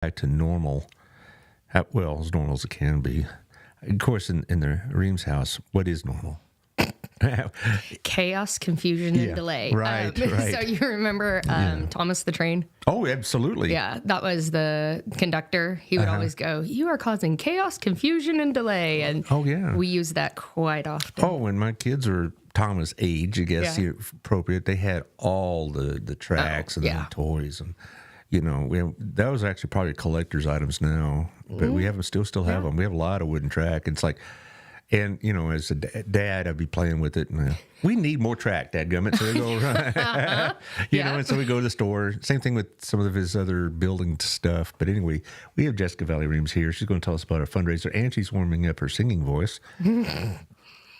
back to normal, well, as normal as it can be. Of course, in the Reams house, what is normal? Chaos, confusion, and delay. Right. So you remember Thomas the Train? Oh, absolutely. Yeah, that was the conductor. He would always go, "You are causing chaos, confusion, and delay." And we use that quite often. Oh, when my kids were Thomas' age, I guess appropriate, they had all the tracks and the toys, and that was actually probably collector's items now, but we have them, still have them. We have a lot of wooden track. It's like. And, as a dad, I'd be playing with it. And we need more track, dadgummit. So we go, and so we go to the store. Same thing with some of his other building stuff. But anyway, we have Jessica Valley Reams here. She's going to tell us about our fundraiser, and she's warming up her singing voice.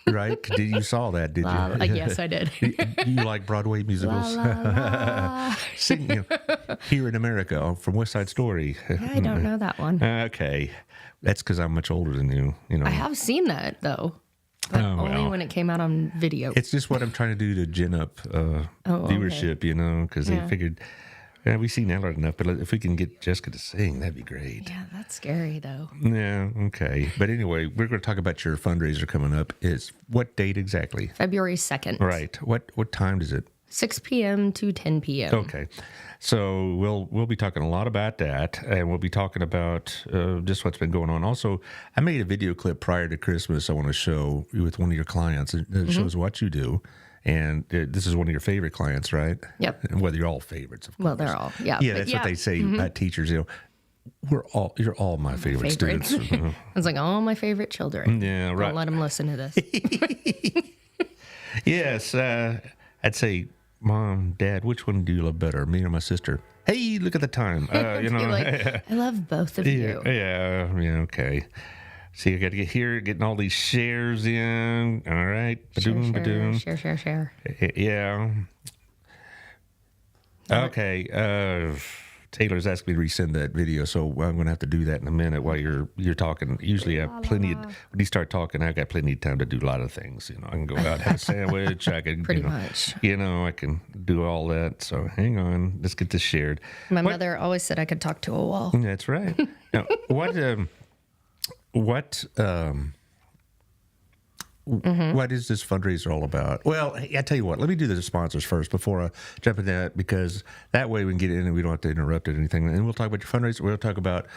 Right? You saw that, did you? Yes, I did. You like Broadway musicals? La, la, la. Sing, Here in America from West Side Story. I don't know that one. Okay. That's because I'm much older than you. I have seen that, though. But only when it came out on video. It's just what I'm trying to do to gin up viewership, because they figured, we've seen Allard enough, but if we can get Jessica to sing, that'd be great. Yeah, that's scary, though. Yeah, okay. But anyway, we're going to talk about your fundraiser coming up. Is what date exactly? February 2nd. Right. What time is it? 6 p.m. to 10 p.m. Okay. So we'll be talking a lot about that, and we'll be talking about just what's been going on. Also, I made a video clip prior to Christmas I want to show with one of your clients. It shows what you do, and this is one of your favorite clients, right? Yep. And whether you're all favorites, of course. Well, they're all, Yeah, that's what they say about teachers. You're all my favorite students. It's like all my favorite children. Yeah, right. Don't let them listen to this. Yes, I'd say, Mom, Dad, which one do you love better, me or my sister? Hey, look at the time. I love both of you. Yeah, okay. See, I got to get here, getting all these shares in. All right. Share. Yeah. Okay. Taylor's asked me to resend that video, so I'm going to have to do that in a minute while you're talking. Usually I have plenty when you start talking, I got plenty of time to do a lot of things. I can go out, have a sandwich. I can pretty much. I can do all that. So hang on, let's get this shared. My mother always said I could talk to a wall. That's right. Now, what is this fundraiser all about? Well, I tell you what, let me do the sponsors first before I jump into that, because that way we can get in and we don't have to interrupt it or anything. And we'll talk about your fundraiser. We'll talk about,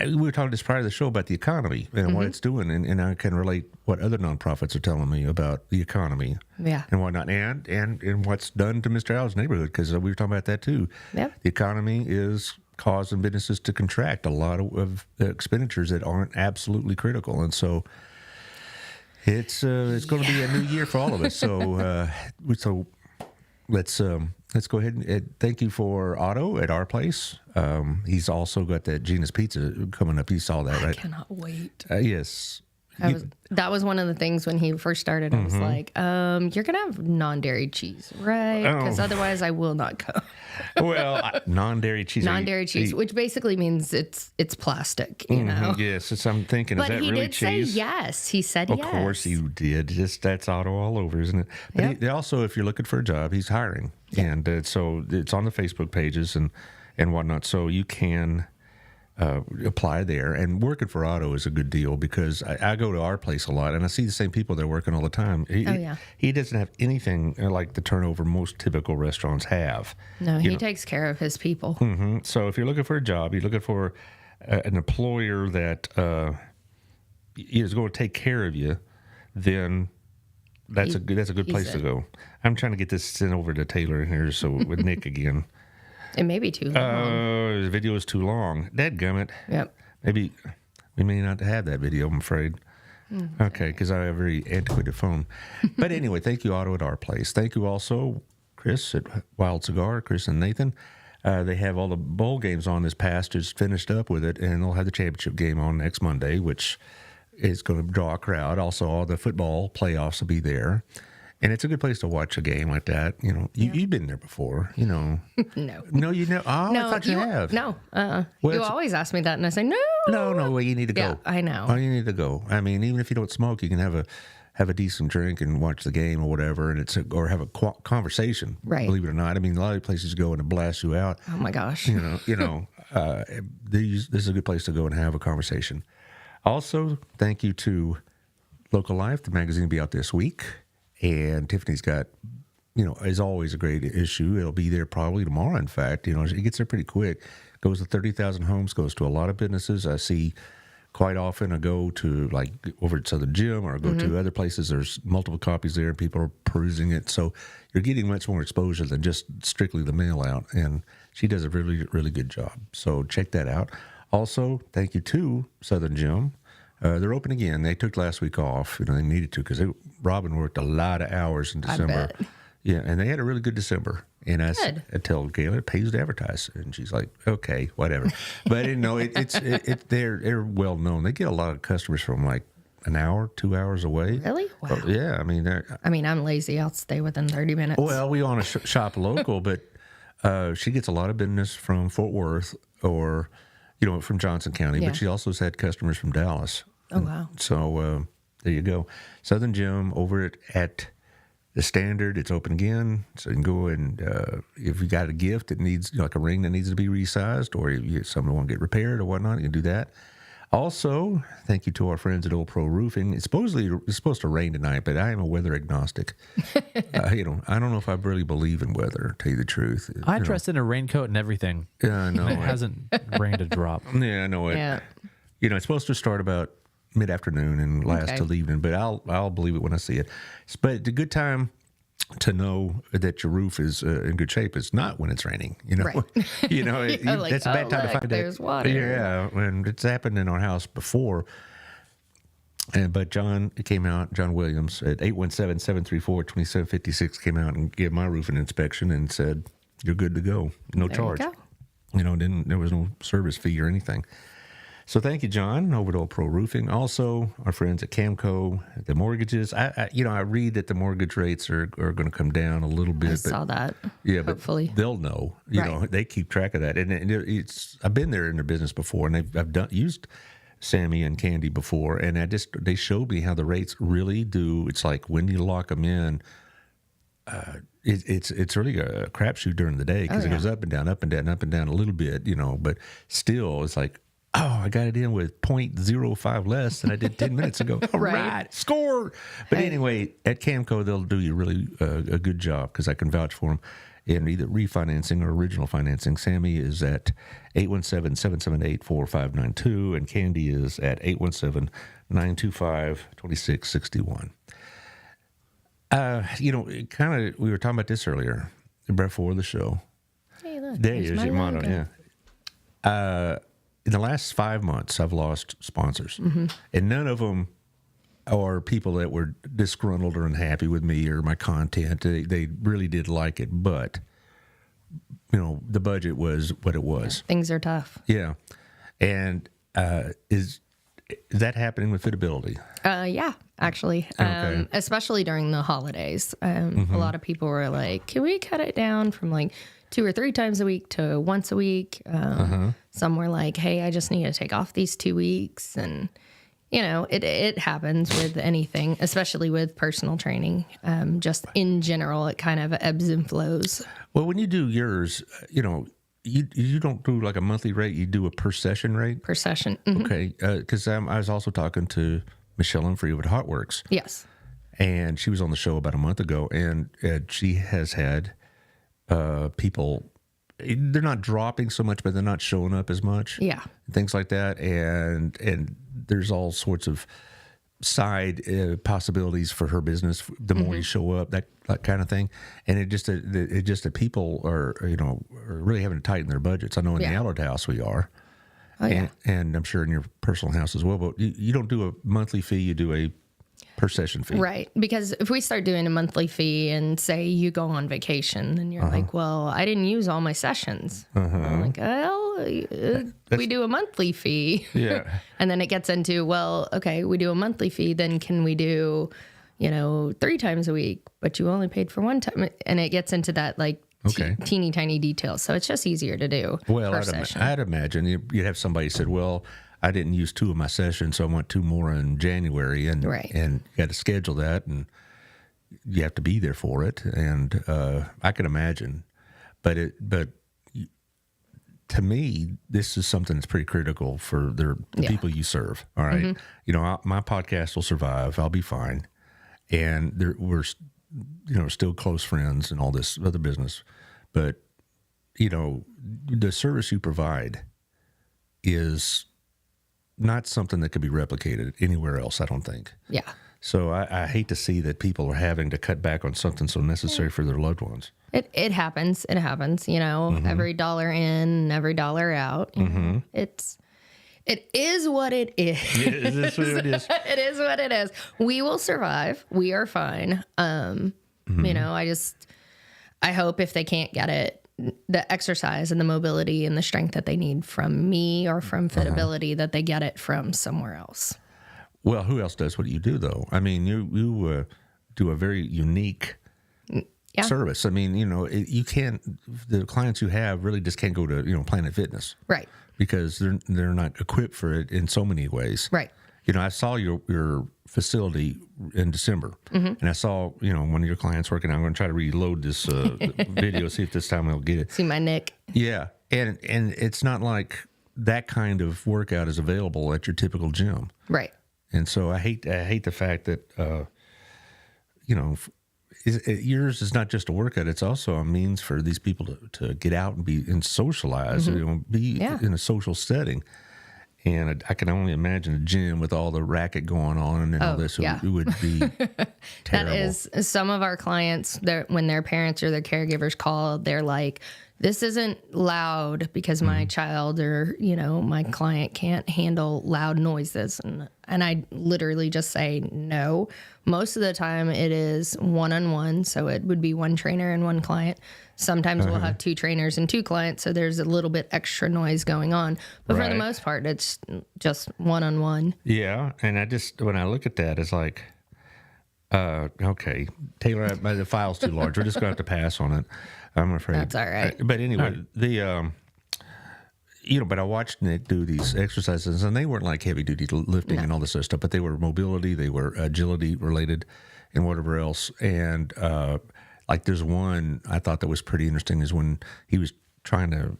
we were talking just prior to the show about the economy and what it's doing. And I can relate what other nonprofits are telling me about the economy and whatnot. And what's done to Mr. Allard's neighborhood, because we were talking about that too. Yep. The economy is causing businesses to contract a lot of expenditures that aren't absolutely critical. And so it's going to be a new year for all of us. So let's go ahead and thank you for Otto at our place. He's also got that Gina's Pizza coming up. You saw that, right? I cannot wait. Yes. That was one of the things when he first started. I was like, you're going to have non-dairy cheese, right? Because otherwise I will not go. Well, non-dairy cheese. Non-dairy cheese, which basically means it's plastic, Yes, so I'm thinking, but is that really cheese? But he did say yes. He said yes. Of course he did. That's Otto all over, isn't it? But he also, if you're looking for a job, he's hiring. Yep. And so it's on the Facebook pages and whatnot. So you can apply there, and working for Otto is a good deal, because I go to our place a lot and I see the same people there working all the time. He doesn't have anything like the turnover most typical restaurants have. No, he takes care of his people. Mm-hmm. So if you're looking for a job, you're looking for an employer that is going to take care of you, then that's a good place to go. I'm trying to get this sent over to Taylor here, so with Nick again. It may be too long. The video is too long. Dadgummit. Yep. Maybe we may not have that video, I'm afraid. Okay, because I have a very antiquated phone. But anyway, thank you, Otto, at our place. Thank you also, Chris at Wild Cigar, Chris and Nathan. They have all the bowl games on this past, just finished up with it, and they'll have the championship game on next Monday, which is going to draw a crowd. Also, all the football playoffs will be there. And it's a good place to watch a game like that. You've been there before, No. No, you know. Oh, no, I thought you have. No. Well, you always ask me that, and I say, no. No, well, you need to go. Yeah, I know. Oh, you need to go. I mean, even if you don't smoke, you can have a decent drink and watch the game or whatever, and or have a conversation. Right. Believe it or not. I mean, a lot of places go and it blasts you out. Oh, my gosh. this is a good place to go and have a conversation. Also, thank you to Local Life. The magazine will be out this week. And Tiffany's got, as always, a great issue. It'll be there probably tomorrow, in fact. It gets there pretty quick. Goes to 30,000 homes, goes to a lot of businesses. I see quite often I go to, like, over at Southern Gym or I go to other places. There's multiple copies there. People are perusing it. So you're getting much more exposure than just strictly the mail out. And she does a really, really good job. So check that out. Also, thank you to Southern Gym. They're open again. They took last week off. They needed to because Robin worked a lot of hours in December. I bet. Yeah, and they had a really good December. And I tell Gayla, it pays to advertise, and she's like, okay, whatever. But they're well known. They get a lot of customers from like an hour, 2 hours away. Really? Wow. Yeah, I'm lazy. I'll stay within 30 minutes. Well, we want to shop local, but she gets a lot of business from Fort Worth or from Johnson County. Yeah. But she also has had customers from Dallas. Oh, wow. So there you go. Southern Gym over at the Standard. It's open again. So you can go and if you got a gift that needs, like a ring that needs to be resized or someone want to get repaired or whatnot, you can do that. Also, thank you to our friends at Old Pro Roofing. It's supposed to rain tonight, but I am a weather agnostic. I don't know if I really believe in weather, to tell you the truth. I trust in a raincoat and everything. Yeah, I know. It hasn't rained a drop. Yeah, I know it. Yeah. It's supposed to start about mid-afternoon and last till evening, but I'll believe it when I see it. But the good time to know that your roof is in good shape is not when it's raining. Right. That's a bad time to find there's water. Yeah, and it's happened in our house before. But John Williams at 817-734-2756 came out and gave my roof an inspection and said, you're good to go. No charge. You go. There was no service fee or anything. So thank you, John, over at Old Pro Roofing. Also, our friends at Camco, the mortgages. I read that the mortgage rates are going to come down a little bit. I saw that. Yeah, hopefully. But they'll know. They keep track of that. And I've been there in their business before, and I've used Sammy and Candy before, and they showed me how the rates really do. It's like when you lock them in, it's really a crapshoot during the day because it goes up and down, up and down, up and down a little bit, but still it's like, oh, I got it in with 0.05 less than I did 10 minutes ago. All right, score. But anyway, at Camco, they'll do you really a good job because I can vouch for them in either refinancing or original financing. Sammy is at 817-778-4592, and Candy is at 817-925-2661. We were talking about this earlier, before the show. Hey, look. There is your motto, yeah. In the last 5 months, I've lost sponsors, and none of them are people that were disgruntled or unhappy with me or my content. They really did like it, but the budget was what it was. Yeah, things are tough. Yeah, and is that happening with FitAbility? Yeah, actually, Okay. especially during the holidays. A lot of people were like, "Can we cut it down from like 2 or 3 times a week to once a week?" Some were like, "Hey, I just need to take off these 2 weeks," and it happens with anything, especially with personal training. Just in general, it kind of ebbs and flows. Well, when you do yours, you don't do like a monthly rate. You do a per session rate. Per session. Mm-hmm. Okay, because I was also talking to Michelle Humphrey with Hotworks. Yes. And she was on the show about a month ago, and she has had people. They're not dropping so much, but they're not showing up as much. Yeah. Things like that, and there's all sorts of side possibilities for her business. The more you show up, that kind of thing, and it just that people are are really having to tighten their budgets. I know in the Allard house we are, and I'm sure in your personal house as well. But you don't do a monthly fee; you do a per session fee. Right. Because if we start doing a monthly fee and say you go on vacation, then you're like, well, I didn't use all my sessions. I'm like, well, we do a monthly fee. Yeah. And then it gets into, well, okay, we do a monthly fee. Then can we do, 3 times a week, but you only paid for 1 time? And it gets into that like teeny tiny details. So it's just easier to do. Well, session. I'd imagine you'd have somebody said, well, I didn't use 2 of my sessions, so I want 2 more in January, and you got to schedule that, and you have to be there for it. And I can imagine, but to me, this is something that's pretty critical for the people you serve. All right? My podcast will survive. I'll be fine, and we're still close friends and all this other business. But the service you provide is not something that could be replicated anywhere else, I don't think. Yeah. So I hate to see that people are having to cut back on something so necessary for their loved ones. It happens. It happens. Every dollar in, every dollar out. It is what it is. Is this what it is? It is what it is. We will survive. We are fine. I hope if they can't get it, the exercise and the mobility and the strength that they need from me or from FitAbility, that they get it from somewhere else. Well, who else does what you do, though? I mean, you do a very unique service. I mean, you can't. The clients you have really just can't go to Planet Fitness, right? Because they're not equipped for it in so many ways, right? I saw your facility in December, and I saw one of your clients working. I'm going to try to reload this video, see if this time I'll get it. See my neck. Yeah, and it's not like that kind of workout is available at your typical gym, right? And so I hate the fact that yours is not just a workout; it's also a means for these people to get out and socialize, be in a social setting. And I can only imagine a gym with all the racket going on and all this. It would be terrible. That is, some of our clients, when their parents or their caregivers call, they're like, this isn't loud because my child or, my client can't handle loud noises. And I literally just say no. Most of the time it is one-on-one. So it would be one trainer and one client. Sometimes we'll have two trainers and two clients. So there's a little bit extra noise going on. But for the most part, it's just one-on-one. Yeah. And when I look at that, it's like, okay, Taylor, the file's too large. We're just going to have to pass on it. I'm afraid. That's all right. But anyway, but I watched Nick do these exercises, and they weren't like heavy duty lifting and all this other stuff, but they were mobility, they were agility related, and whatever else. And like there's one I thought that was pretty interesting is when he was trying to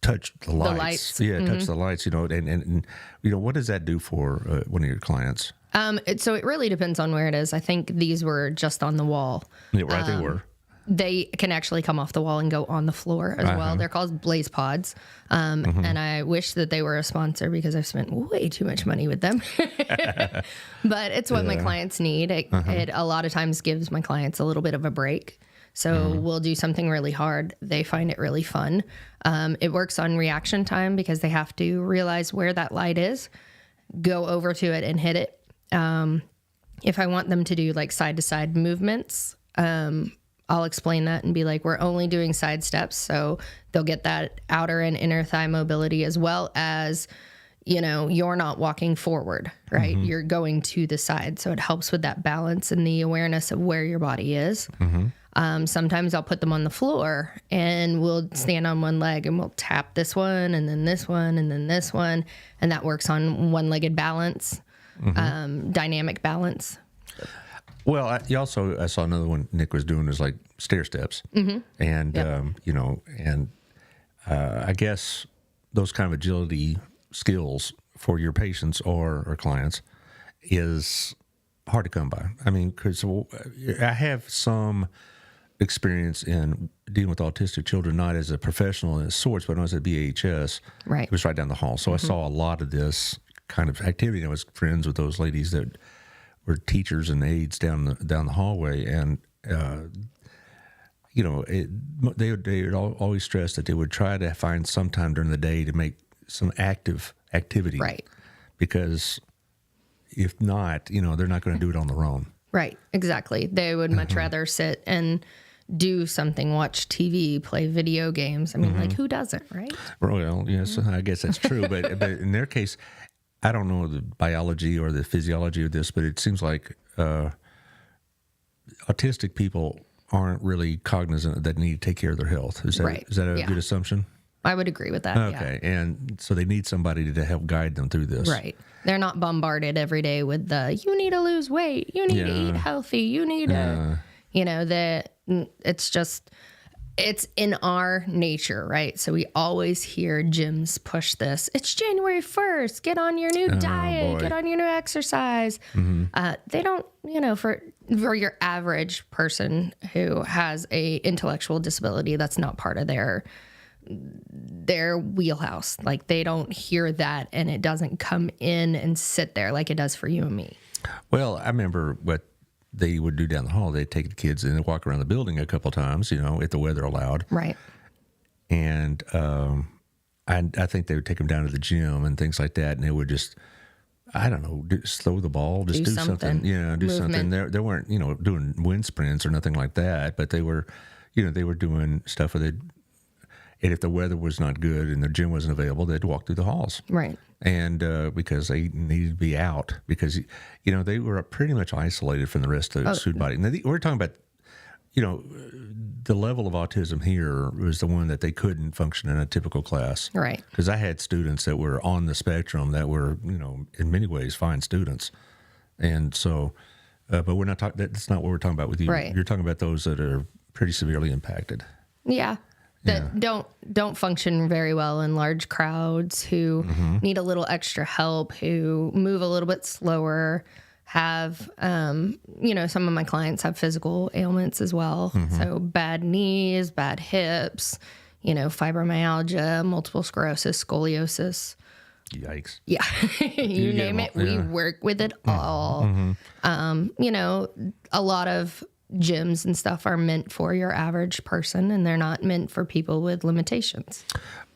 touch the lights. Yeah, touch the lights. And what does that do for one of your clients? So it really depends on where it is. I think these were just on the wall. Yeah, right. They were. They can actually come off the wall and go on the floor as well. They're called Blaze Pods. And I wish that they were a sponsor because I've spent way too much money with them. But it's what my clients need. It a lot of times gives my clients a little bit of a break. So we'll do something really hard. They find it really fun. It works on reaction time because they have to realize where that light is, go over to it and hit it. If I want them to do like side to side movements, I'll explain that and be like, we're only doing side steps. So they'll get that outer and inner thigh mobility as well as, you're not walking forward, right? You're going to the side. So it helps with that balance and the awareness of where your body is. Sometimes I'll put them on the floor and we'll stand on one leg and we'll tap this one and then this one and then this one. And that works on one-legged balance, dynamic balance. Well, I saw another one Nick was doing is like stair steps, and I guess those kind of agility skills for your patients or clients is hard to come by. I mean, because I have some experience in dealing with autistic children, not as a professional in sorts, but when I was at BHS, right. It was right down the hall, so I saw a lot of this kind of activity. I was friends with those ladies that were teachers and aides down the hallway, and they would always stress that they would try to find some time during the day to make some active activity, right? Because if not, they're not going to do it on their own, right? Exactly. They would much rather sit and do something, watch TV, play video games. I mean, like who doesn't, right? Well, yes, I guess that's true, but in their case, I don't know the biology or the physiology of this, but it seems like autistic people aren't really cognizant that they need to take care of their health. Is that a good assumption? I would agree with that. Okay, and so they need somebody to help guide them through this. Right. They're not bombarded every day with you need to lose weight, you need to eat healthy, you need to, it's just, it's in our nature, right? So we always hear gyms push this. It's January 1st. Get on your new diet. boy. Get on your new exercise. They don't, for your average person who has a intellectual disability, that's not part of their wheelhouse. Like they don't hear that, and it doesn't come in and sit there like it does for you and me. Well, I remember what they would do down the hall. They'd take the kids and walk around the building a couple times, if the weather allowed. Right. And I think they would take them down to the gym and things like that, and they would just, I don't know, just throw the ball, just do something. Yeah, do something. They weren't, doing wind sprints or nothing like that, but they were, they were doing stuff where they'd, and if the weather was not good and the gym wasn't available, they'd walk through the halls. Right. And because they needed to be out because, they were pretty much isolated from the rest of the student body. Now, we're talking about, the level of autism here was the one that they couldn't function in a typical class. Right. Because I had students that were on the spectrum that were, in many ways fine students. And so, but we're not talking, that's not what we're talking about with you. Right. You're talking about those that are pretty severely impacted. Yeah. That don't function very well in large crowds, who need a little extra help, who move a little bit slower, have, some of my clients have physical ailments as well. So bad knees, bad hips, fibromyalgia, multiple sclerosis, scoliosis. Yikes. Yeah. You name it. We work with it all. A lot of gyms and stuff are meant for your average person, and they're not meant for people with limitations.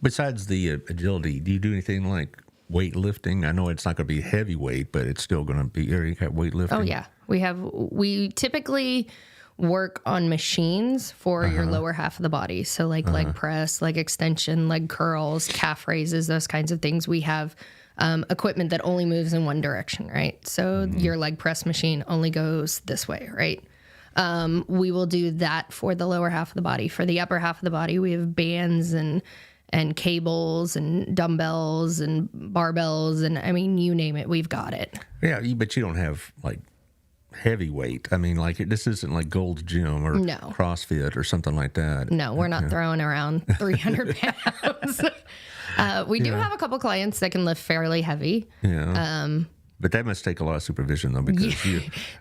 Besides the agility, do you do anything like weightlifting? I know it's not going to be heavy weight, but it's still going to be weightlifting. Oh yeah, we typically work on machines for your lower half of the body. So like leg press, leg extension, leg curls, calf raises, those kinds of things. We have equipment that only moves in one direction, right? So your leg press machine only goes this way, right? We will do that for the lower half of the body. For the upper half of the body, we have bands and cables and dumbbells and barbells, and I mean, you name it, we've got it. Yeah, but you don't have like heavy weight. I mean, like this isn't like Gold's Gym or CrossFit or something like that. No, we're not throwing around 300 pounds. We do have a couple clients that can lift fairly heavy. Yeah. But that must take a lot of supervision, though, because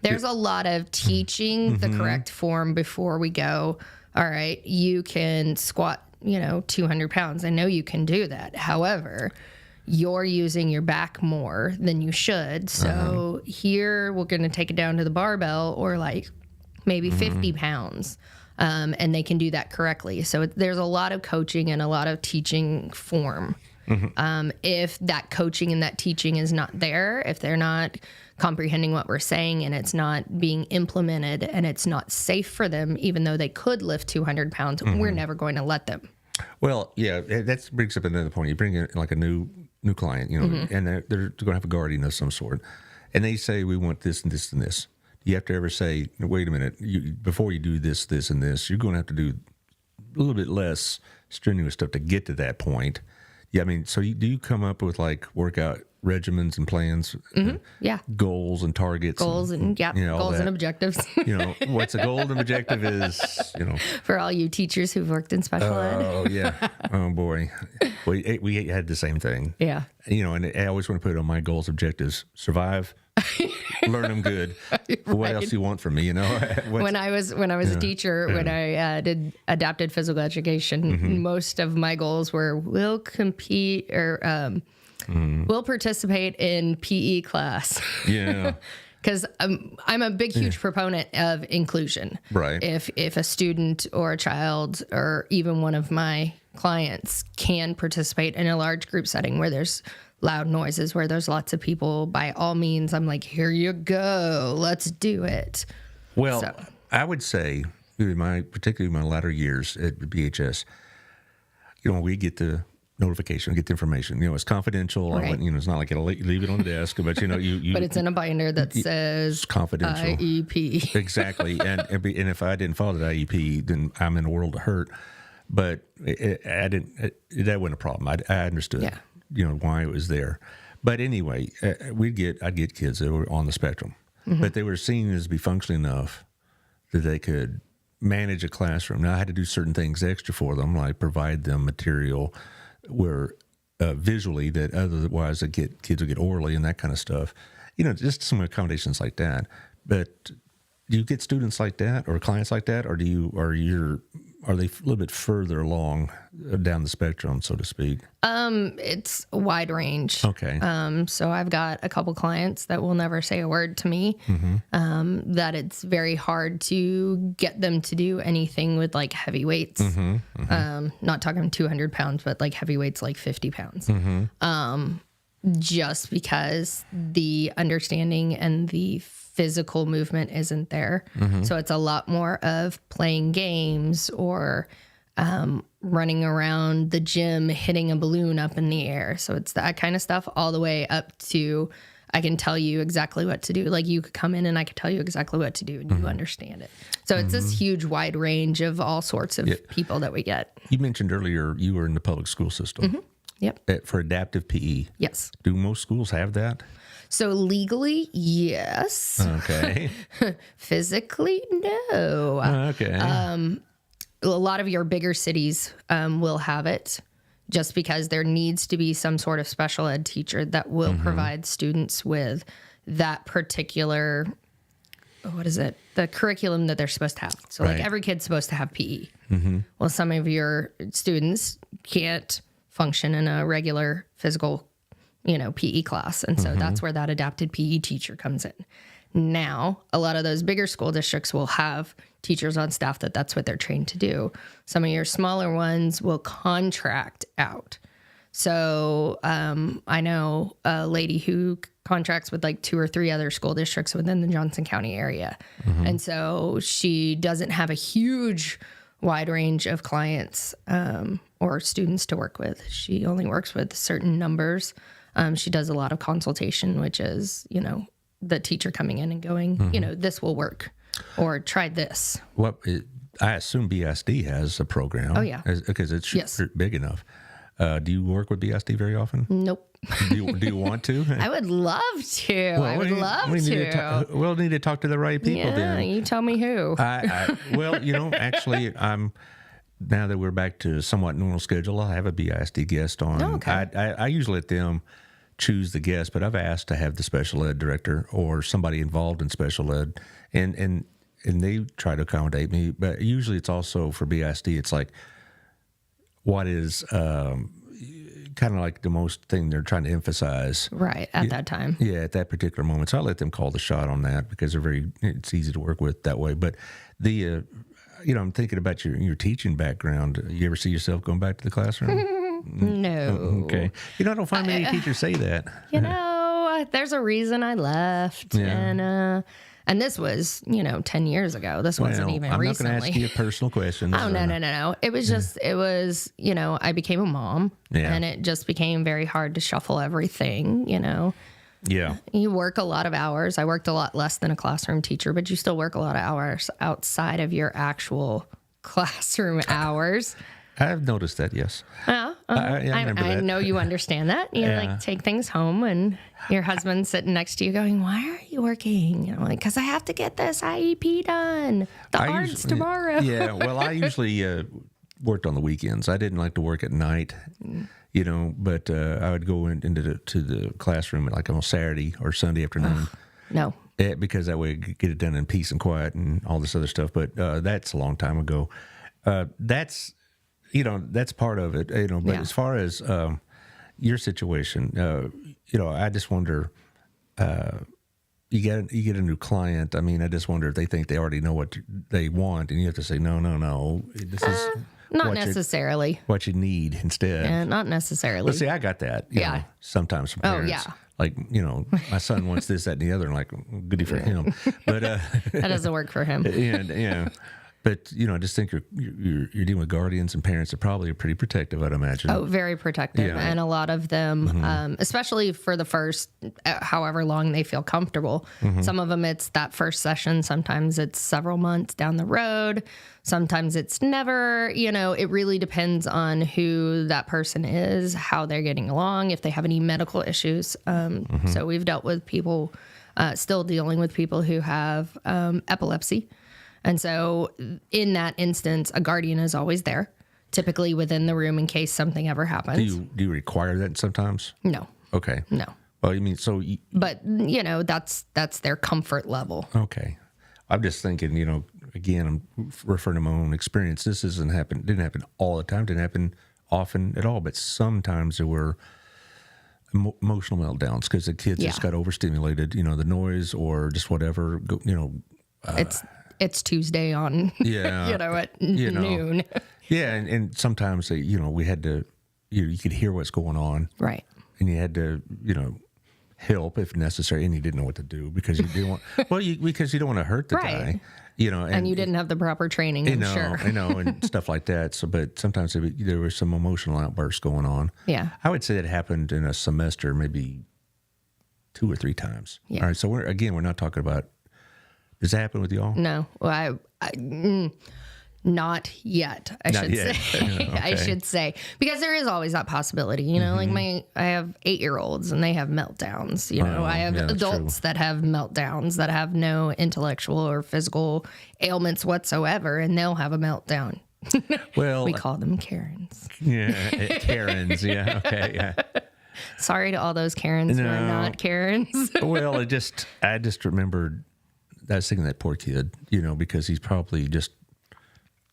there's a lot of teaching the correct form before we go, all right, you can squat, 200 pounds. I know you can do that. However, you're using your back more than you should. So here we're going to take it down to the barbell, or like maybe 50 pounds. And they can do that correctly. So there's a lot of coaching and a lot of teaching form. If that coaching and that teaching is not there, if they're not comprehending what we're saying and it's not being implemented and it's not safe for them, even though they could lift 200 pounds, we're never going to let them. Well, yeah, that brings up another point. You bring in like a new client, and they're going to have a guardian of some sort, and they say, we want this and this and this. You have to ever say, wait a minute, before you do this, this, and this, you're going to have to do a little bit less strenuous stuff to get to that point. Yeah, I mean, so do you come up with like workout regimens and plans? Yeah. Goals and targets. Goals and goals and objectives. What's a goal and objective is, For all you teachers who've worked in special ed. Oh, yeah. Oh, boy. We had the same thing. Yeah. And I always want to put on my goals, objectives, survive, learn them good. Right. What else do you want from me? When I was a teacher, when I did adapted physical education, most of my goals were we'll compete or we'll participate in PE class. Yeah. Because I'm a big, huge proponent of inclusion. Right. If a student or a child or even one of my clients can participate in a large group setting where there's loud noises, where there's lots of people, by all means, I'm like, here you go, let's do it. Well, I would say, particularly my latter years at BHS, we get the notification, get the information. It's confidential. Right. It's not like I'll leave it on the desk, but you. But it's in a binder that says confidential IEP. Exactly, and if I didn't follow the IEP, then I'm in a world of hurt. But I didn't. That wasn't a problem. I understood. Yeah. Why it was there. But anyway, I'd get kids that were on the spectrum, but they were seen as be functioning enough that they could manage a classroom. Now I had to do certain things extra for them, like provide them material where visually that otherwise kids would get orally and that kind of stuff. Just some accommodations like that. But do you get students like that or clients like that, or are they a little bit further along down the spectrum, so to speak? It's a wide range. Okay. So I've got a couple clients that will never say a word to me, that it's very hard to get them to do anything with like heavy weights. Not talking 200 pounds, but like heavy weights, like 50 pounds. Just because the understanding and the physical movement isn't there. So it's a lot more of playing games or running around the gym, hitting a balloon up in the air. So it's that kind of stuff all the way up to I can tell you exactly what to do. Like you could come in and I could tell you exactly what to do and you understand it. So it's this huge wide range of all sorts of people that we get. You mentioned earlier you were in the public school system. Yep. For adaptive PE. Yes. Do most schools have that? So legally, yes. Okay. Physically, no. Okay. A lot of your bigger cities will have it just because there needs to be some sort of special ed teacher that will provide students with that particular, the curriculum that they're supposed to have. So like every kid's supposed to have PE. Well, some of your students can't function in a regular physical PE class. And so that's where that adapted PE teacher comes in. Now, a lot of those bigger school districts will have teachers on staff that's what they're trained to do. Some of your smaller ones will contract out. So I know a lady who contracts with like 2 or 3 other school districts within the Johnson County area. And so she doesn't have a huge wide range of clients or students to work with. She only works with certain numbers. She does a lot of consultation, which is, the teacher coming in and going, this will work or try this. I assume BSD has a program. Oh, yeah. Because it's big enough. Do you work with BSD very often? Nope. Do you want to? I would love to. I would love to. We'll need to talk to the right people then. You tell me who. Actually, now that we're back to somewhat normal schedule, I'll have a BISD guest on. Oh, okay. I usually let them choose the guest, but I've asked to have the special ed director or somebody involved in special ed, and they try to accommodate me. But usually it's also for BISD, it's like what is kind of like the most thing they're trying to emphasize. Right, at that time. Yeah, at that particular moment. So I let them call the shot on that because it's easy to work with that way. But I'm thinking about your teaching background. You ever see yourself going back to the classroom? No. Okay. I don't find many teachers say that. There's a reason I left. Yeah. And this was, 10 years ago. This wasn't even I'm recently. not going to ask you a personal question. Oh, no. It was just, I became a mom. Yeah. And it just became very hard to shuffle everything, Yeah. You work a lot of hours. I worked a lot less than a classroom teacher, but you still work a lot of hours outside of your actual classroom hours. I've noticed that, yes. Yeah, I remember I that. know you understand that. You take things home and your husband's sitting next to you going, why are you working? I'm like, because I have to get this IEP done. The ARD's tomorrow. Yeah, well, I usually worked on the weekends. I didn't like to work at night, but I would go into the classroom like on Saturday or Sunday afternoon. No. Because that way I could get it done in peace and quiet and all this other stuff. But that's a long time ago. That's part of it, but as far as your situation, I just wonder, you get a new client. I mean, I just wonder if they think they already know what they want and you have to say, no, this is not necessarily what you need instead. Yeah, not necessarily. Well, see, I got that, you know, sometimes from parents. Oh, yeah. Like, my son wants this, that, and the other, and like, goody for him. But that doesn't work for him. Yeah. But I just think you're dealing with guardians and parents that probably are pretty protective, I'd imagine. Oh, very protective, and a lot of them, especially for the first, however long they feel comfortable. Some of them, it's that first session. Sometimes it's several months down the road. Sometimes it's never. It really depends on who that person is, how they're getting along, if they have any medical issues. So we've dealt with people, still dealing with people who have epilepsy. And so in that instance, a guardian is always there, typically within the room in case something ever happens. Do you require that sometimes? No, Okay. no. Well, you mean But, that's their comfort level. okay. I'm just thinking, again, I'm referring to my own experience. This didn't happen all the time, didn't happen often at all, but sometimes there were emotional meltdowns because the kids just got overstimulated, the noise or just whatever, It's Tuesday on, at noon. Yeah, and sometimes, we had to, you could hear what's going on. Right. And you had to, help if necessary, and you didn't know what to do because you didn't want, because you don't want to hurt the guy, and you didn't have the proper training, I'm sure. I know, and stuff like that. So, but sometimes there was some emotional outbursts going on. Yeah. I would say it happened in a semester, maybe 2 or 3 times. Yeah. All right. So we're not talking about, does that happen with y'all? No, well, not yet. I should say, because there is always that possibility. Like I have 8-year-olds and they have meltdowns. I have adults that have meltdowns that have no intellectual or physical ailments whatsoever, and they'll have a meltdown. Well, we call them Karens. Yeah, Karens. Yeah. Okay. Yeah. Sorry to all those Karens who are not Karens. Well, I just remembered. I was thinking that poor kid, because he's probably just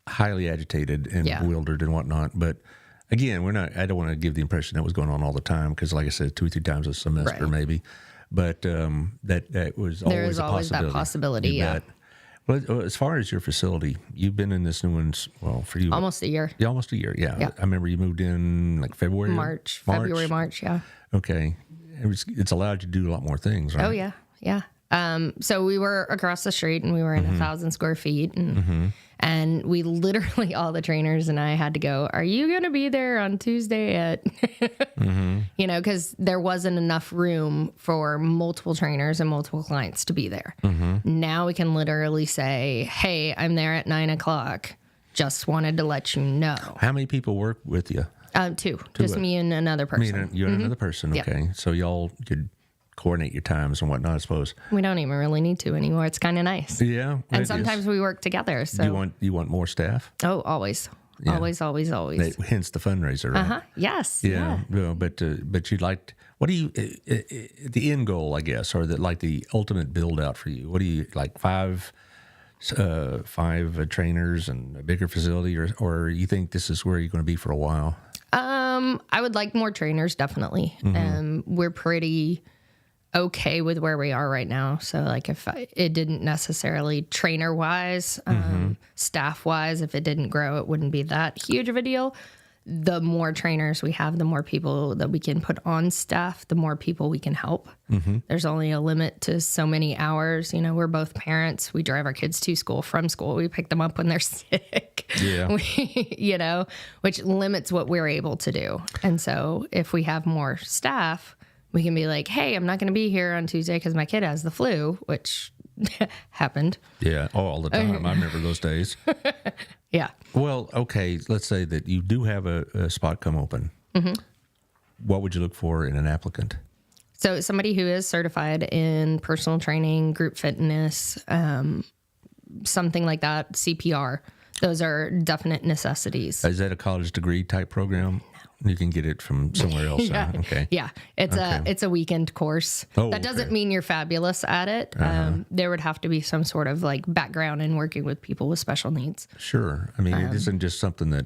highly agitated and bewildered and whatnot. But again, I don't want to give the impression that was going on all the time because, like I said, 2 or 3 times a semester maybe. But that was always there is always that possibility. Yeah. Well, as far as your facility, you've been in this new one, for you almost a year. Yeah, almost a year. Yeah. I remember you moved in like February, February, March. Yeah. Okay, it's allowed you to do a lot more things, right? Oh yeah, yeah. So we were across the street and we were in 1,000 square feet and we literally, all the trainers and I had to go, are you going to be there on Tuesday at, because there wasn't enough room for multiple trainers and multiple clients to be there. Now we can literally say, hey, I'm there at 9:00. Just wanted to let you know. How many people work with you? 2, just me and another person. You and another person. Okay. So y'all could coordinate your times and whatnot, I suppose. We don't even really need to anymore. It's kind of nice. Yeah. And sometimes we work together. So you want more staff? Oh, always. Yeah. Always. Hence the fundraiser, right? Yes. Yeah. Well, but you'd like, what do you, the end goal, I guess, or the ultimate build out for you? What do you, like 5 trainers and a bigger facility, or you think this is where you're going to be for a while? I would like more trainers, definitely. We're pretty okay with where we are right now. So like if it didn't necessarily trainer wise, staff wise, if it didn't grow, it wouldn't be that huge of a deal. The more trainers we have, the more people that we can put on staff, the more people we can help. There's only a limit to so many hours. We're both parents. We drive our kids to school, from school. We pick them up when they're sick. Yeah. Which limits what we're able to do. And so if we have more staff, we can be like, hey, I'm not going to be here on Tuesday because my kid has the flu, which happened. Yeah, all the time. I remember those days. Yeah. Well, okay, let's say that you do have a spot come open. What would you look for in an applicant? So somebody who is certified in personal training, group fitness, something like that, CPR. Those are definite necessities. Is that a college degree type program? You can get it from somewhere else. Yeah. Okay. Yeah. It's a weekend course. That doesn't mean you're fabulous at it. There would have to be some sort of like background in working with people with special needs. Sure. I mean, it isn't just something that,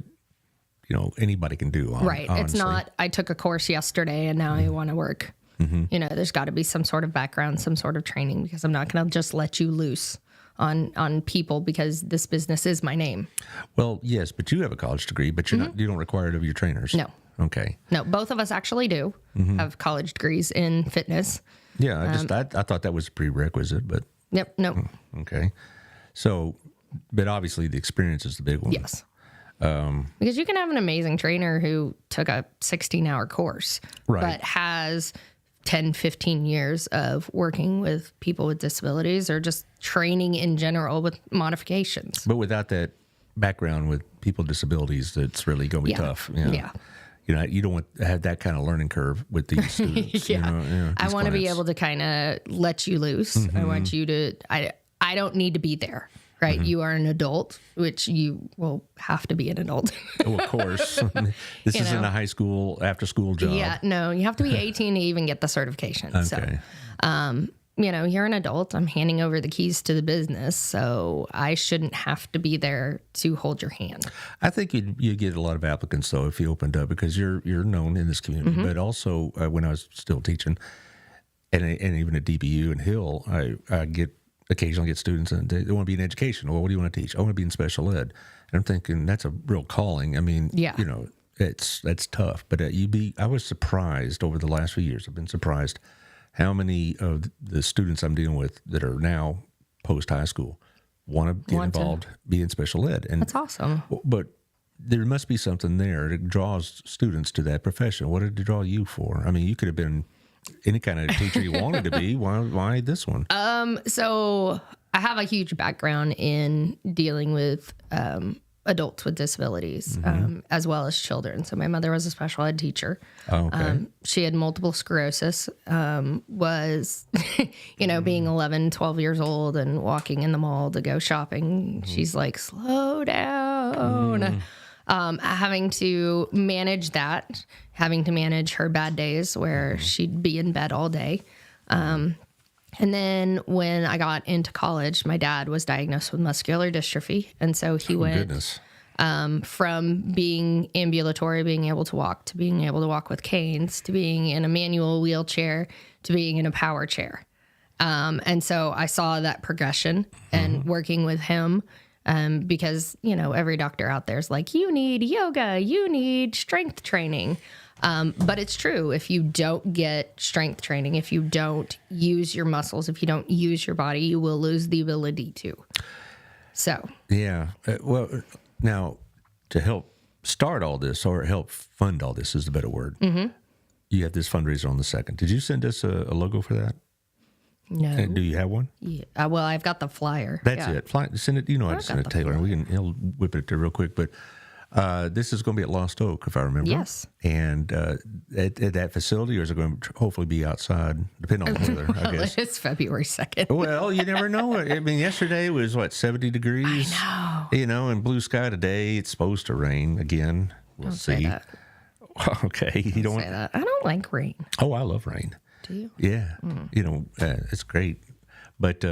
anybody can do. Right. Honestly. It's not, I took a course yesterday and now I want to work. There's got to be some sort of background, some sort of training, because I'm not going to just let you loose on people because this business is my name. Well, yes, but you have a college degree, but you don't require it of your trainers. No. Okay. No, both of us actually do have college degrees in fitness. Yeah, I thought that was a prerequisite, but Yep. No. Okay. So, but obviously the experience is the big one. Yes. Because you can have an amazing trainer who took a 16-hour course, but has 10, 15 years of working with people with disabilities or just training in general with modifications. But without that background with people with disabilities, that's really going to be tough. Yeah. You don't want to have that kind of learning curve with these students. I want to be able to kind of let you loose. I want you to, I don't need to be there, right? You are an adult, which you will have to be an adult. Oh, of course. This isn't a high school after school job. Yeah, no, you have to be 18 to even get the certification. Okay. So, you're an adult. I'm handing over the keys to the business, so I shouldn't have to be there to hold your hand. I think you get a lot of applicants though if you opened up because you're known in this community. But also when I was still teaching, and even at DBU and Hill, I occasionally get students and they want to be in education. Well, what do you want to teach? I want to be in special ed. And I'm thinking that's a real calling. I mean, that's tough. But I was surprised over the last few years. I've been surprised how many of the students I'm dealing with that are now post high school want to get involved, be in special ed. And that's awesome. But there must be something there that draws students to that profession. What did it draw you for? I mean, you could have been any kind of teacher you wanted to be. Why this one? So I have a huge background in dealing with adults with disabilities, as well as children. So my mother was a special ed teacher. Oh, okay. She had multiple sclerosis, was, being 11, 12 years old and walking in the mall to go shopping. She's like, slow down. Having to manage that, having to manage her bad days where she'd be in bed all day. And then when I got into college, my dad was diagnosed with muscular dystrophy. And so he went from being ambulatory, being able to walk, to being able to walk with canes, to being in a manual wheelchair, to being in a power chair. And so I saw that progression and working with him, because, every doctor out there is like, you need yoga, you need strength training. But it's true. If you don't get strength training, if you don't use your muscles, if you don't use your body, you will lose the ability to. So. Yeah. Well, now to help start all this or help fund all this is the better word. You have this fundraiser on the 2nd. Did you send us a logo for that? No. Do you have one? Yeah. Well, I've got the flyer. That's it. Send it. How to send it, Taylor. And he'll whip it there real quick. But this is going to be at Lost Oak, if I remember. Yes. And at that facility, or is it going to hopefully be outside, depending on the weather, I guess? It's February 2nd. Well, you never know. I mean, yesterday was, 70 degrees? I know. And blue sky today. It's supposed to rain again. We'll Don't see. say that. Okay. You don't Say that. I don't like rain. Oh, I love rain. Do you? Yeah. It's great. But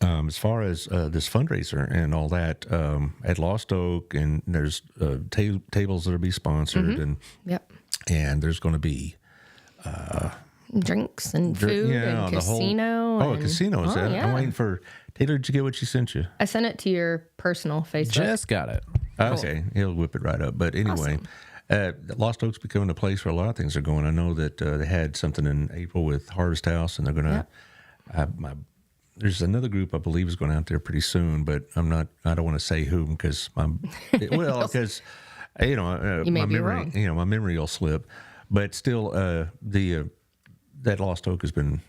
as far as this fundraiser and all that, at Lost Oak, and there's tables that will be sponsored, and there's going to be drinks and food and casino. A casino is that? Yeah. I'm waiting for Taylor. Did you get what she sent you? I sent it to your personal Facebook. Just got it. Okay, he'll whip it right up. But anyway. Lost Oak's becoming a place where a lot of things are going. I know that they had something in April with Harvest House, and they're going to. There's another group I believe is going out there pretty soon, but I don't want to say whom because my memory, my memory will slip. But still, that Lost Oak has been.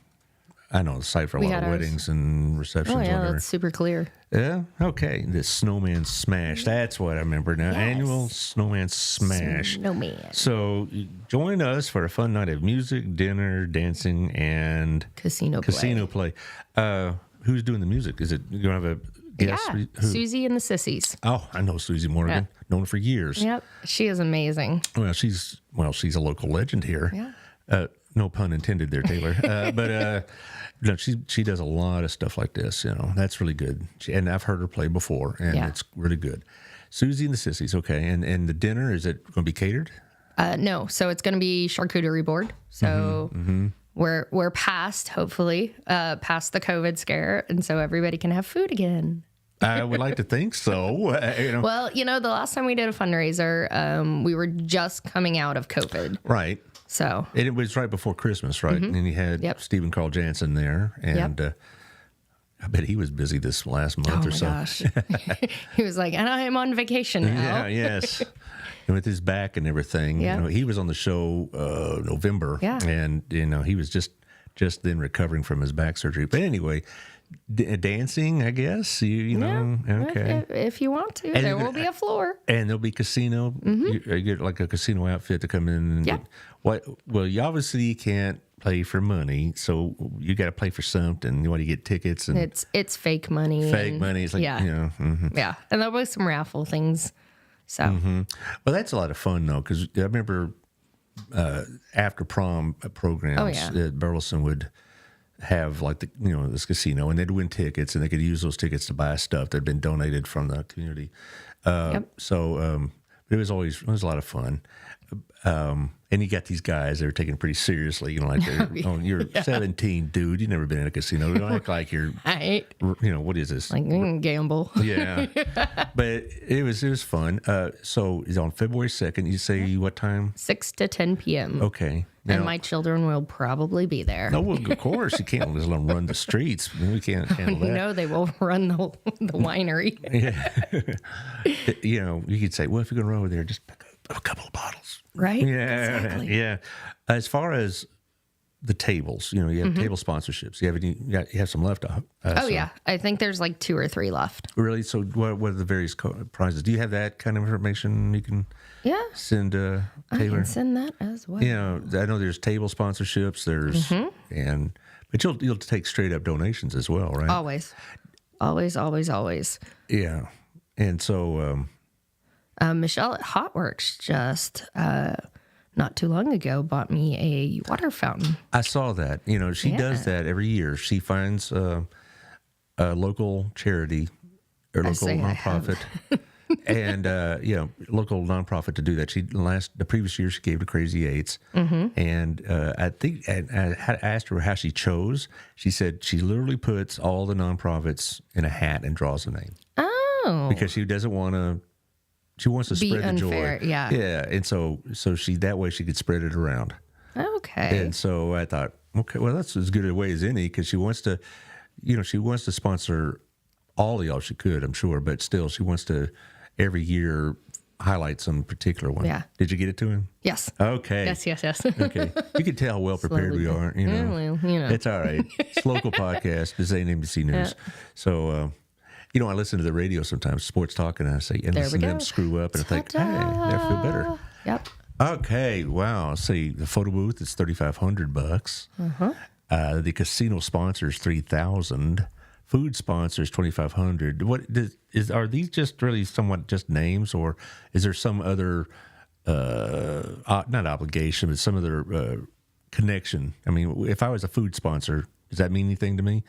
I know the site for a lot of weddings and receptions. Oh yeah, that's super clear. Yeah. Okay. The Snowman Smash. That's what I remember now. Yes. Annual Snowman Smash. Snowman. So join us for a fun night of music, dinner, dancing, and casino play. Who's doing the music? Is it you gonna have a guest? Yeah, Susie and the Sissies. Oh, I know Susie Morgan. Yeah. Known her for years. Yep, she is amazing. Well, she's a local legend here. Yeah. No pun intended there, Taylor. But she does a lot of stuff like this. That's really good. And I've heard her play before, and it's really good. Susie and the Sissies, okay. And the dinner, is it going to be catered? No, so it's going to be charcuterie board. So we're past, hopefully, past the COVID scare, and so everybody can have food again. I would like to think so. Well, the last time we did a fundraiser, we were just coming out of COVID. Right. So. And it was right before Christmas, right? And you had Stephen Carl Jansen there. And I bet he was busy this last month or so. Oh, my gosh. He was like, and I'm on vacation now. Yeah, yes. And with his back and everything. He was on the show November. Yeah. And, he was just then recovering from his back surgery. But anyway, dancing, I guess. Okay. If you want to, and there will be a floor. And there'll be casino. You get like a casino outfit to come in. And well, you obviously can't play for money, so you got to play for something. You want to get tickets, and It's fake money. fake and- money. It's like, yeah. you know. Yeah. And there'll be some raffle things. So, Well, that's a lot of fun though, because I remember after prom programs, Oh, yeah. Burleson would have like this casino, and they'd win tickets, and they could use those tickets to buy stuff that had been donated from the community. So it was a lot of fun. And you got these guys that are taken pretty seriously, like you're 17, dude. You've never been in a casino. Don't act like you're, right. what is this? Like, gamble. Yeah, but it was fun. So it's on February 2nd. You say what time? 6 to 10 p.m. Okay. And my children will probably be there. No, well, of course you can't just let them run the streets. We can't handle that. No, they will run the winery. You could say, well, if you're going to run over there, just pick up a couple of bottles. Right? Yeah, Exactly. yeah. As far as the tables, you have table sponsorships. You have any? You have some left? Yeah. I think there's like 2 or 3 left. Really? So what are the various prizes? Do you have that kind of information you can Yeah. send I Taylor? can send that as well. I know there's table sponsorships. There's but you'll take straight up donations as well, right? Always. Always, always, always. Yeah. And so Michelle at Hotworks just not too long ago bought me a water fountain. I saw that. She does that every year. She finds a local charity or local say I have. nonprofit, and local nonprofit to do that. The previous year she gave to Crazy Eights, and I think I asked her how she chose. She said she literally puts all the nonprofits in a hat and draws a name Oh. because she doesn't want to. She wants to Be spread unfair, the joy. yeah. Yeah, and so she that way she could spread it around. Okay. And so I thought, okay, well, that's as good a way as any because she wants to, sponsor all of y'all. She could, I'm sure, but still, she wants to every year highlight some particular one. Yeah. Did you get it to him? Yes. Okay. Yes. Okay. You can tell how well prepared we are. Yeah, well, It's all right. It's a local podcast. This ain't NBC News. So, I listen to the radio sometimes, sports talk, and I say, and There listen we to them go. screw up, and I think, hey, Ta-da. I feel better. Yep. Okay, wow. See, the photo booth is $3,500. The casino sponsors $3,000. Food sponsors $2,500. Are these just really somewhat just names, or is there some other not obligation, but some other connection? I mean, if I was a food sponsor, does that mean anything to me?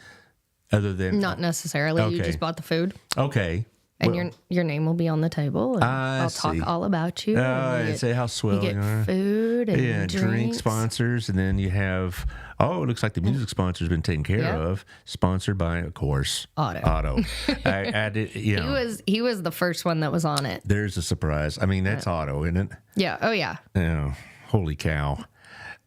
Other than Not necessarily. You Okay. just bought the food, okay, and your name will be on the table, and I I'll see. talk all about you. and and you say how swell get you are. food and Yeah, drink sponsors, and then you have it looks like the music sponsor's been taken care Yeah. of. Sponsored by, of course, Auto. I did, He was the first one that was on it. there's a surprise. I mean, that's Auto, isn't it? Yeah. Oh yeah. Yeah. Holy cow.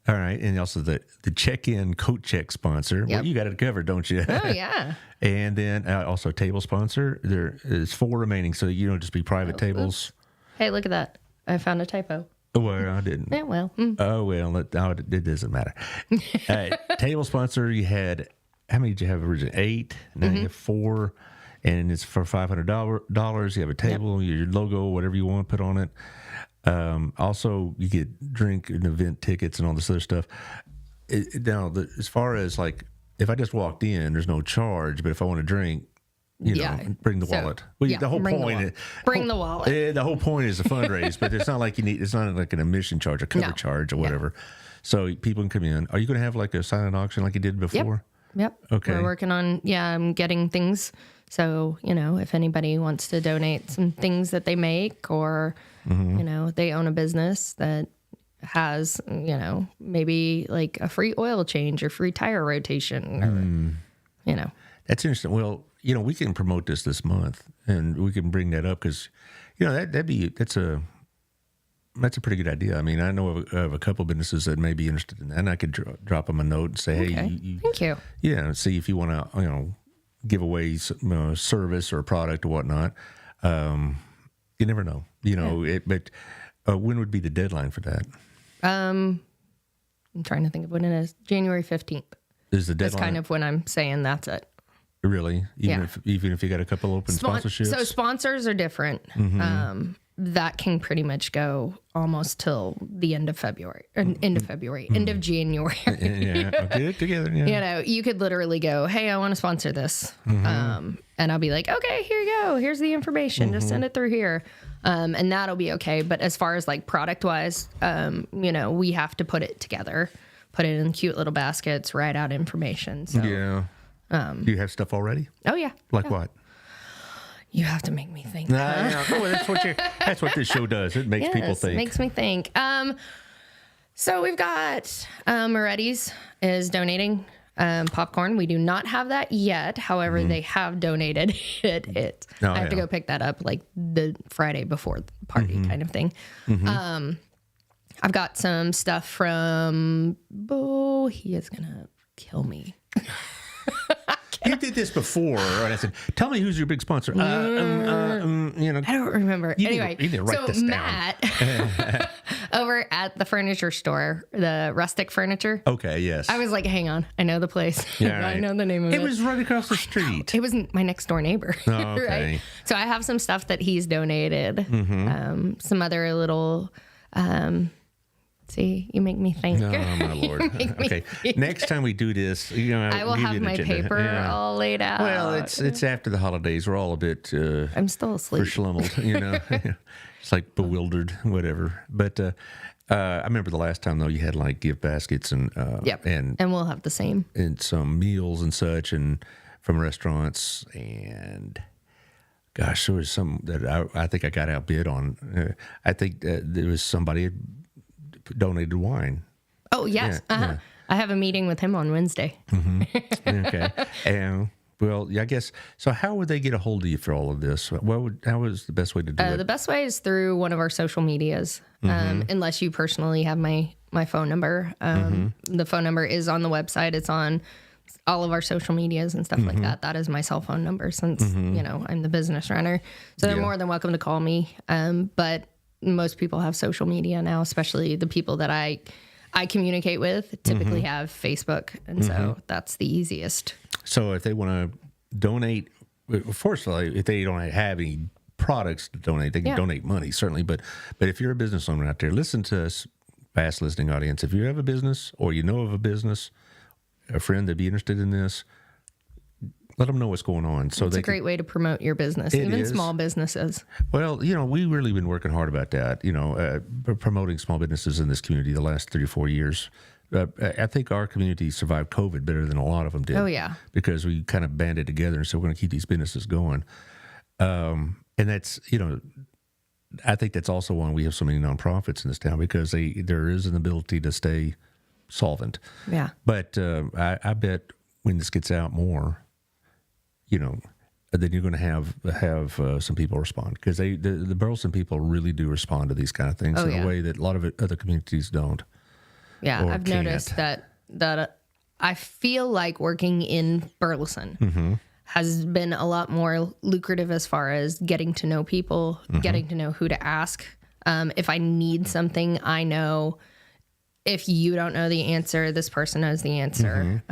All right, and also the check-in coat check sponsor. Well, Yep. you got it covered, don't you? Oh yeah. And then also table sponsor. There is 4 remaining, so just be private tables. Hey, look at that. I found a typo. Well, I didn't. Yeah. Well. Oh, well, it doesn't matter. Table sponsor, you had, how many did you have originally? 8. Now you have 4, and it's for $500. You have a table, your logo, whatever you want, put on it. Also, you get drink and event tickets and all this other stuff. As far as like, if I just walked in, there's no charge, but if I want to drink, bring the wallet. Well, the whole bring the point wallet. is Bring the wallet. the whole point is a fundraise, but it's not like it's not like an admission charge, a cover No. charge, or whatever. So people can come in. Are you going to have like a silent auction like you did before? Yep. Okay. We're working on getting things. So if anybody wants to donate some things that they make, or they own a business that has maybe like a free oil change or free tire rotation, or That's interesting. Well, we can promote this month, and we can bring that up because, that's a pretty good idea. I mean, I know of a couple businesses that may be interested in that, and I could drop them a note and say, Okay. hey, Thank you. see if you want to, give away service or a product or whatnot. You never know, but when would be the deadline for that? I'm trying to think of when it is. January 15th. Is the That's deadline kind of when I'm saying that's it. really? Even Yeah. if you got a couple open sponsorships? So sponsors are different. that can pretty much go almost till the end of February, or end of January. Yeah, I'll get it together. Yeah. You know, you could literally go, hey, I want to sponsor this. And I'll be like, okay, here you go. Here's the information. Just send it through here. And that'll be okay. But as far as like product wise, you know, we have to put it together, put it in cute little baskets, write out information. So, Yeah. Do you have stuff already? oh yeah. Like what? You have to make me think. Yeah. Well, that's what this show does. It makes people think. It makes me think. So we've got Moretti's is donating popcorn. We do not have that yet. However, they have donated it. Oh, I have to go pick that up like the Friday before the party kind of thing. I've got some stuff from Bo. He is going to kill me. You did this before, and I said, "Tell me who's your big sponsor." You know, I don't remember. you Anyway, need to write so this down. Matt over at the furniture store, the rustic furniture. Okay, yes. I was like, hang on, I know the place. Yeah, I right. know the name of it. It was right across the street. It was my next door neighbor. Oh, okay. Right? So I have some stuff that he's donated. Some other little. See, you make me think. Oh my lord. Okay, next time we do this, you know, I will have my paper all laid out. Well, it's after the holidays. We're all a bit. I'm still asleep. Verschlummeled, you know. It's like bewildered, whatever. But I remember the last time though, you had like gift baskets and Yep. and we'll have the same. some meals and such, and from restaurants, and gosh, there was some that I think I got outbid on. I think there was somebody had donated wine. Oh yes, Yeah. I have a meeting with him on Wednesday. Okay, and well, yeah, I guess so. How would they get a hold of you for all of this? How is the best way to do it? The best way is through one of our social medias, unless you personally have my phone number. The phone number is on the website. It's on all of our social medias and stuff like that. That is my cell phone number since, you know, I'm the business runner. So they're more than welcome to call me. But most people have social media now, especially the people that I communicate with typically have Facebook. And so that's the easiest. So if they want to donate, first of all, if they don't have any products to donate, they can donate money, certainly. But if you're a business owner out there, listen to us, fast listening audience. If you have a business or you know of a business, a friend that'd be interested in this, let them know what's going on. So It's a great way to promote your business, even is. small businesses. Well, you know, we really been working hard about that, you know, promoting small businesses in this community the last 3 or 4 years. I think our community survived COVID better than a lot of them did. Oh, yeah. Because we kind of banded together and said we're going to keep these businesses going. And that's, you know, I think that's also why we have so many nonprofits in this town, because there is an ability to stay solvent. Yeah. But I bet when this gets out more, you know, then you're going to have some people respond, because the Burleson people really do respond to these kind of things in a way that a lot of other communities don't. Yeah, or I've can't. noticed that I feel like working in Burleson has been a lot more lucrative as far as getting to know people, getting to know who to ask. If I need something, I know. If you don't know the answer, this person knows the answer.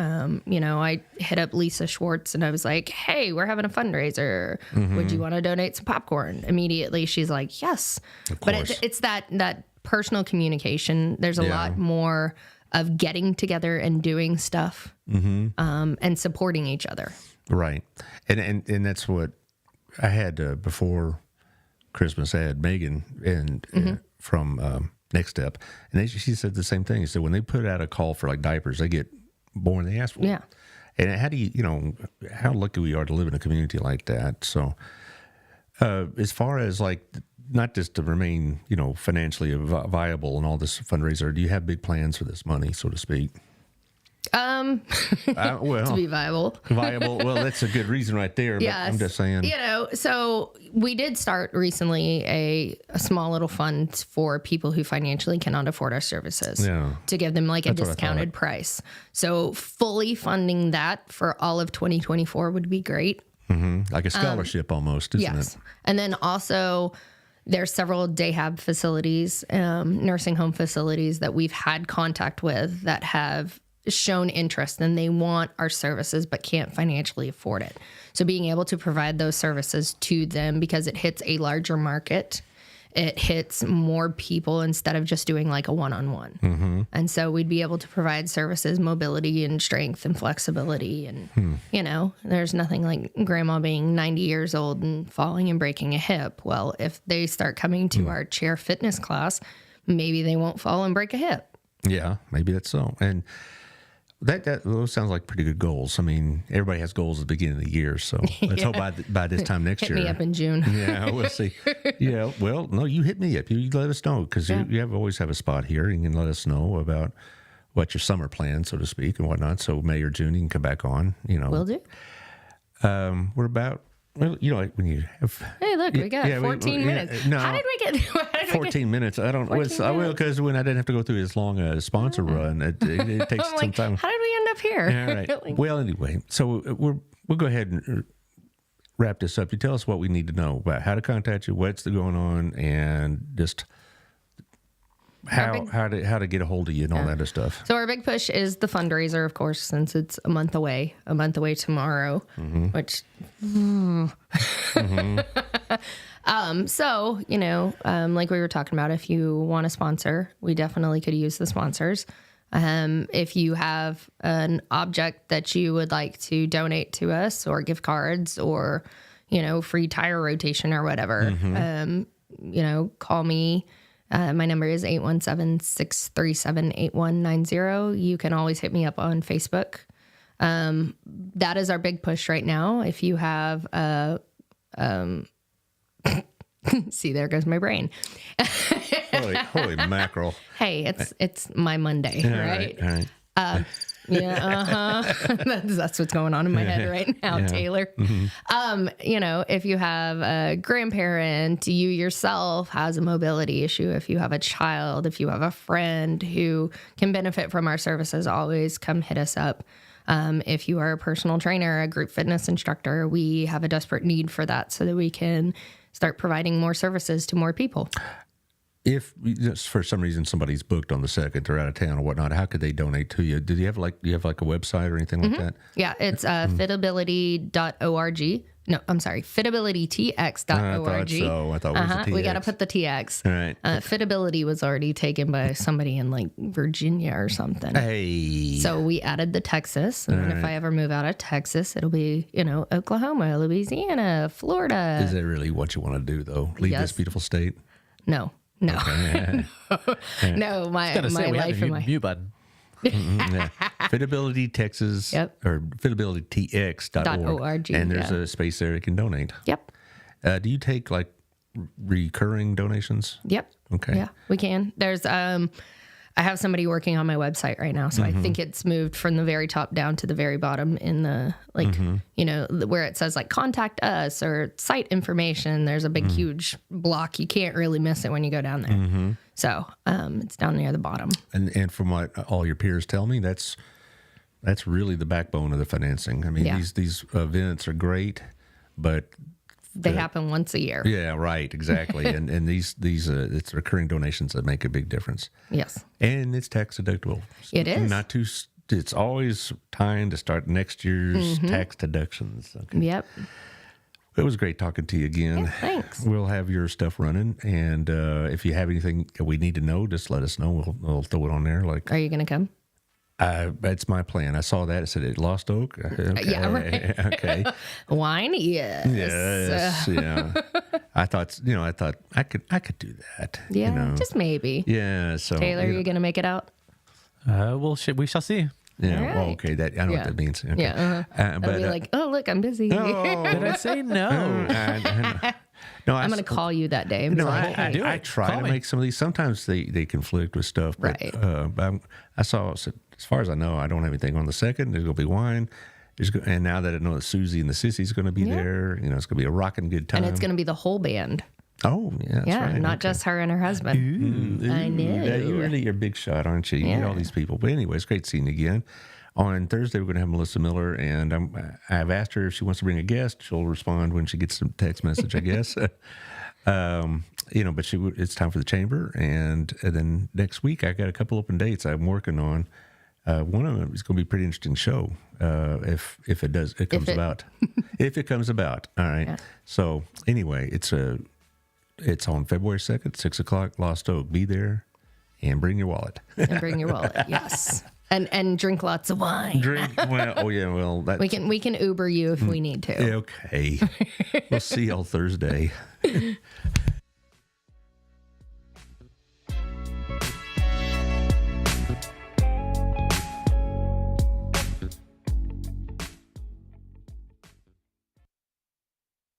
You know, I hit up Lisa Schwartz and I was like, hey, we're having a fundraiser. Would you want to donate some popcorn? Immediately, she's like, yes. But it's that personal communication. There's a lot more of getting together and doing stuff and supporting each other. Right. And that's what I had before Christmas. I had Megan and from Next Step, and she said the same thing. She said when they put out a call for like diapers, they get more than they ask for. Yeah. And how do you know how lucky we are to live in a community like that? So as far as like not just to remain, you know, financially viable and all this fundraiser, do you have big plans for this money, so to speak? Well, To be viable. Well, that's a good reason right there. But Yes. I'm just saying. You know, so we did start recently a small little fund for people who financially cannot afford our services to give them like a discounted price. So fully funding that for all of 2024 would be great. Like a scholarship almost, isn't it? And then also there's several dayhab facilities, nursing home facilities that we've had contact with that have shown interest and they want our services but can't financially afford it. So being able to provide those services to them, because it hits a larger market it hits more people instead of just doing like a one-on-one. And so we'd be able to provide services, mobility and strength and flexibility. And, you know, there's nothing like grandma being 90 years old and falling and breaking a hip. Well, if they start coming to our chair fitness class, maybe they won't fall and break a hip. Yeah, maybe that's so. And those sounds like pretty good goals. I mean, everybody has goals at the beginning of the year, so let's hope by this time next year. Hit me up in June. Yeah, we'll see. Yeah, well, no, you hit me up. You let us know, because you always have a spot here. You can let us know about what your summer plans, so to speak, and whatnot. So May or June, you can come back on. You know, Will do. We're about. Well, you know, like when you have. Hey, look, we got 14 minutes. No, how did we get? 14 minutes. I don't. I will, because when I didn't have to go through as long a sponsor run, it takes some like, time. How did we end up here? All right. Well, anyway, so we'll go ahead and wrap this up. You tell us what we need to know about how to contact you, what's going on, and just how to get a hold of you and all that other stuff. So our big push is the fundraiser, of course, since it's a month away tomorrow, which. So, you know, like we were talking about, if you want a sponsor, we definitely could use the sponsors. If you have an object that you would like to donate to us, or gift cards, or, you know, free tire rotation or whatever, you know, call me. My number is 817-637-8190. You can always hit me up on Facebook. That is our big push right now. If you have see, there goes my brain. holy mackerel. Hey, it's my Monday, right? All right. Yeah, that's what's going on in my head right now, Taylor. You know, if you have a grandparent, you yourself has a mobility issue, if you have a child, if you have a friend who can benefit from our services, always come hit us up. If you are a personal trainer, a group fitness instructor, we have a desperate need for that so that we can start providing more services to more people. If just for some reason somebody's booked on the 2nd or out of town or whatnot, how could they donate to you? Do you have like a website or anything like that? Yeah, it's FitAbility.org. No, I'm sorry, FitAbilityTX.org. I thought so. I thought it was the TX. We got to put the TX. All right. Fitability was already taken by somebody in like Virginia or something. Hey. So we added the Texas. And then if I ever move out of Texas, it'll be, you know, Oklahoma, Louisiana, Florida. Is that really what you want to do, though? Leave this beautiful state? No. Okay. No, my life and my mute button. FitAbilityTX or FitAbilityTX.org. And there's a space there you can donate. Yep. Do you take like recurring donations? Yep. Okay. Yeah, we can. There's I have somebody working on my website right now, so I think it's moved from the very top down to the very bottom in the you know, where it says like contact us or site information. There's a big huge block. You can't really miss it when you go down there. So it's down near the bottom. And from what all your peers tell me, that's really the backbone of the financing. I mean, these events are great, but they happen once a year. Yeah, right, exactly. and these it's recurring donations that make a big difference. Yes. And it's tax deductible. It is. It's always time to start next year's tax deductions. Okay. Yep. It was great talking to you again. Yeah, thanks. We'll have your stuff running, and if you have anything that we need to know, just let us know. We'll throw it on there. Like, are you going to come? That's my plan. I saw that. It said it Lost Oak. Okay. Yeah, right. Okay. Wine, yes. Yes. Yeah. I thought I could do that. Yeah, you know? just maybe. Yeah. So Taylor, are you going to make it out? We shall see. Yeah. Right. Well, okay. I know what that means. Okay. Yeah. But I'll be like, oh, look, I'm busy. oh, Did I say no? no, I'm going to call you that day. And be No, like, hey. I try to make some of these. Sometimes they conflict with stuff, but, Right. But I saw, as far as I know, I don't have anything on the 2nd. There's going to be wine. And now that I know that Susie and the Sissy's going to be there, you know, it's going to be a rocking good time. And it's going to be the whole band. Oh, yeah, that's Yeah, right. not just her and her husband. I know. Yeah, you're really your big shot, aren't you? You get all these people. But anyway, it's great seeing you again. On Thursday, we're going to have Melissa Miller, and I've asked her if she wants to bring a guest. She'll respond when she gets the text message, I guess. You know, but it's time for the chamber, and then next week I got a couple open dates I'm working on. One of them is going to be a pretty interesting show if it comes about. If it comes about, all right. Yeah. So anyway, it's It's on February 2nd, 6 o'clock, Lost Oak. Be there and bring your wallet. And bring your wallet, yes. And drink lots of wine. That, We can Uber you if we need to. okay. We'll see y'all Thursday.